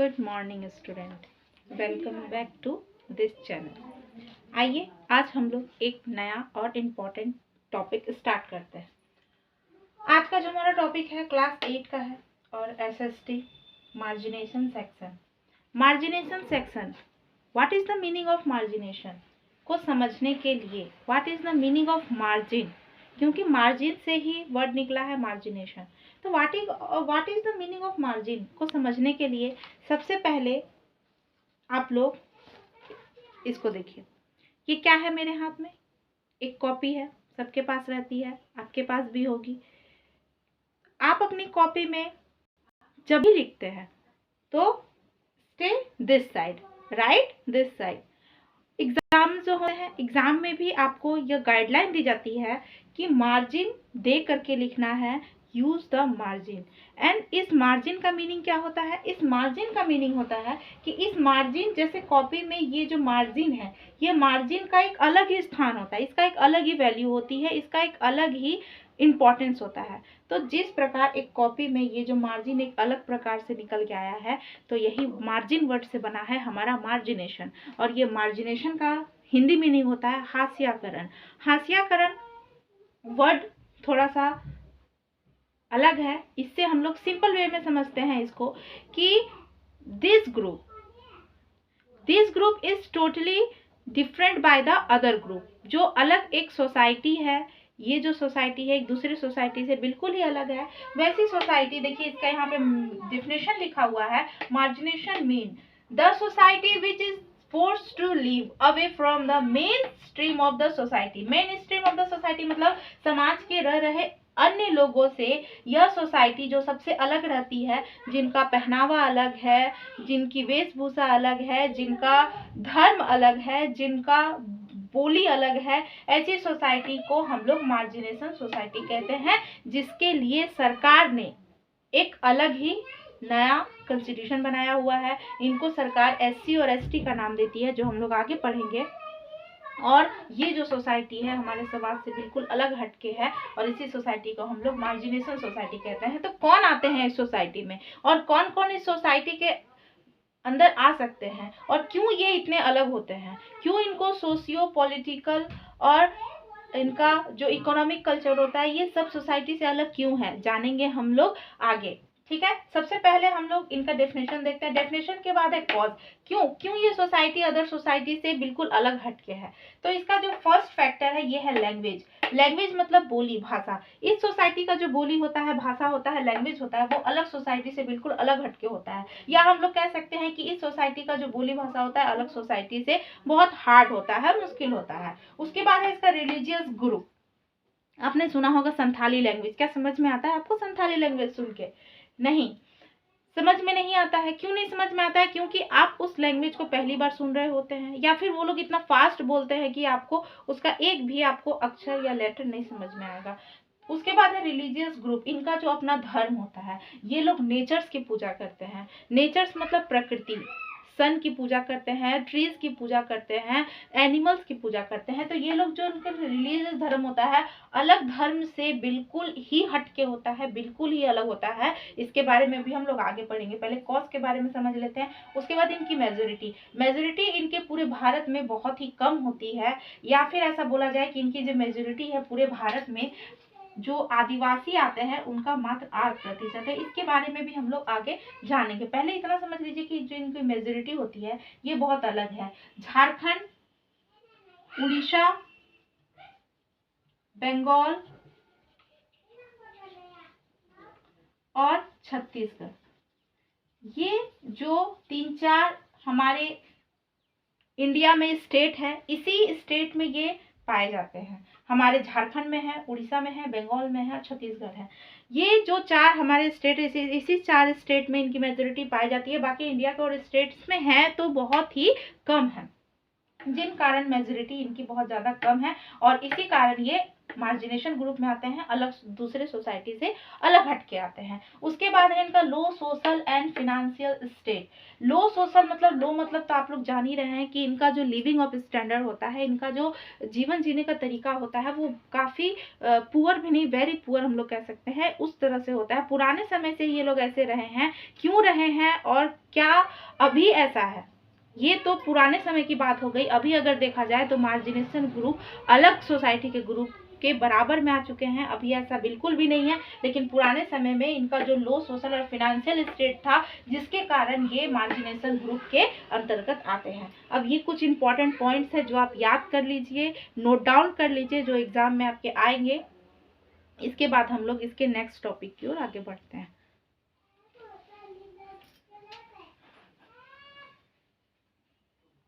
Good morning student, welcome back to this channel. आइए आज हम लोग एक नया और इम्पोर्टेंट टॉपिक स्टार्ट करते हैं। आज का जो हमारा टॉपिक है क्लास 8 का है और SST margination section. Margination section, what is the meaning of margination को समझने के लिए what is the meaning of margin, क्योंकि मार्जिन से ही वर्ड निकला है मार्जिनेशन। तो what is the meaning of margin को समझने के लिए सबसे पहले आप लोग इसको देखिए। ये क्या है मेरे हाथ में? एक कॉपी है, सबके पास रहती है, आपके पास भी होगी। आप अपनी कॉपी में जब भी लिखते हैं तो stay this side, right this side. Exam जो है, एग्जाम में भी आपको यह गाइडलाइन दी जाती है कि मार्जिन दे करके लिखना है, यूज द मार्जिन। एंड इस मार्जिन का मीनिंग क्या होता है? इस मार्जिन का मीनिंग होता है कि इस मार्जिन, जैसे कॉपी में ये जो मार्जिन है, ये मार्जिन का एक अलग ही स्थान होता है, इसका एक अलग ही वैल्यू होती है, इसका एक अलग ही इम्पोर्टेंस होता है। तो जिस प्रकार एक कॉपी में ये जो मार्जिन एक अलग प्रकार से निकल के आया है, तो यही मार्जिन वर्ड से बना है हमारा मार्जिनेशन। और ये मार्जिनेशन का हिंदी मीनिंग होता है हास्याकरण। हास्याकरण वर्ड थोड़ा सा अलग है, इससे हम लोग सिंपल वे में समझते हैं इसको कि this group is totally different by the other group. जो अलग एक सोसाइटी है, ये जो सोसाइटी है एक दूसरे सोसाइटी से बिल्कुल ही अलग है। वैसी सोसाइटी, देखिए इसका यहाँ पे डिफिनेशन लिखा हुआ है। Margination mean the society which is forced to live away from the mainstream of the society। mainstream of the society मतलब समाज के रह रहे अन्य लोगों से यह सोसाइटी जो सबसे अलग रहती है, जिनका पहनावा अलग है, जिनकी वेशभूषा अलग है, जिनका धर्म अलग है, जिनका बोली अलग है, ऐसी सोसाइटी को हम लोग मार्जिनेशन सोसाइटी कहते हैं, जिसके लिए सरकार ने एक अलग ही नया कॉन्स्टिट्यूशन बनाया हुआ है। इनको सरकार एससी और एसटी का नाम देती है, जो हम लोग आगे पढ़ेंगे। और ये जो सोसाइटी है हमारे समाज से बिल्कुल अलग हटके है, और इसी सोसाइटी को हम लोग मार्जिनेशन सोसाइटी कहते हैं। तो कौन आते हैं इस सोसाइटी में, और कौन कौन इस सोसाइटी के अंदर आ सकते हैं, और क्यों ये इतने अलग होते हैं, क्यों इनको सोशियो पॉलिटिकल और इनका जो इकोनॉमिक कल्चर होता है ये सब सोसाइटी से अलग क्यों है, जानेंगे हम लोग आगे। ठीक है, सबसे पहले हम लोग इनका डेफिनेशन देखते हैं। डेफिनेशन के बाद है कॉज, क्यों ये सोसाइटी अदर सोसाइटी से बिल्कुल अलग हटके है। तो इसका जो फर्स्ट फैक्टर है ये है लैंग्वेज। लैंग्वेज मतलब बोली, भाषा। इस सोसाइटी का जो बोली होता है, भाषा होता है, लैंग्वेज होता है, वो अलग सोसाइटी से बिल्कुल अलग हटके होता है। या हम लोग कह सकते हैं कि इस सोसाइटी का जो बोली भाषा होता है अलग सोसाइटी से बहुत हार्ड होता है, मुश्किल होता है। उसके बाद है इसका रिलीजियस ग्रुप। आपने सुना होगा संथाली लैंग्वेज। क्या समझ में आता है आपको संथाली लैंग्वेज सुन के? नहीं, समझ में नहीं आता है। क्यों नहीं समझ में आता है? क्योंकि आप उस लैंग्वेज को पहली बार सुन रहे होते हैं, या फिर वो लोग इतना फास्ट बोलते हैं कि आपको उसका एक भी आपको अक्षर या लेटर नहीं समझ में आएगा। उसके बाद है रिलीजियस ग्रुप। इनका जो अपना धर्म होता है, ये लोग नेचर्स की पूजा करते हैं। नेचर्स मतलब प्रकृति, सन की पूजा करते हैं, ट्रीज की पूजा करते हैं, एनिमल्स की पूजा करते हैं। तो ये लोग जो उनका रिलीजियस धर्म होता है, अलग धर्म से बिल्कुल ही हटके होता है, बिल्कुल ही अलग होता है। इसके बारे में भी हम लोग आगे पढ़ेंगे। पहले कॉज के बारे में समझ लेते हैं। उसके बाद इनकी मेजोरिटी इनके पूरे भारत में बहुत ही कम होती है, या फिर ऐसा बोला जाए कि इनकी जो मेजोरिटी है पूरे भारत में जो आदिवासी आते हैं उनका मात्र 8% है। इसके बारे में भी हम लोग आगे जानेंगे। पहले इतना समझ लीजिए कि जो इनकी मेजोरिटी होती है ये बहुत अलग है। झारखंड, उड़ीसा, बंगाल और छत्तीसगढ़, ये जो 3-4 हमारे इंडिया में स्टेट है, इसी स्टेट में ये पाए जाते हैं। हमारे झारखंड में है, उड़ीसा में है, बंगाल में है, छत्तीसगढ़ है। ये जो 4 हमारे स्टेट, इसी 4 स्टेट में इनकी मेजोरिटी पाई जाती है। बाकी इंडिया के और स्टेट्स में है तो बहुत ही कम है। जिन कारण मेजोरिटी इनकी बहुत ज़्यादा कम है और इसी कारण ये मार्जिनेशन ग्रुप में आते हैं, अलग दूसरे सोसाइटी से अलग हट के आते हैं। उसके बाद है इनका low social and financial state. Low social मतलब, लो मतलब तो आप लोग जान ही रहे हैं कि इनका जो लिविंग ऑफ स्टैंडर्ड होता है, इनका जो जीवन जीने का तरीका होता है, वो काफ़ी पुअर भी नहीं, वेरी पुअर हम लोग कह सकते हैं, उस तरह से होता है। पुराने समय से ये लोग ऐसे रहे हैं, क्यों रहे हैं और क्या अभी ऐसा है, ये तो पुराने समय की बात हो गई। अभी अगर देखा जाए तो मार्जिनेशन ग्रुप अलग सोसाइटी के ग्रुप के बराबर में आ चुके हैं, अभी ऐसा बिल्कुल भी नहीं है। लेकिन पुराने समय में इनका जो लो सोशल और फिनेंशियल स्टेट था, जिसके कारण ये मार्जिनेशन ग्रुप के अंतर्गत आते हैं। अब ये कुछ इंपॉर्टेंट पॉइंट्स है जो आप याद कर लीजिए, नोट डाउन कर लीजिए, जो एग्जाम में आपके आएंगे। इसके बाद हम लोग इसके नेक्स्ट टॉपिक की ओर आगे बढ़ते हैं।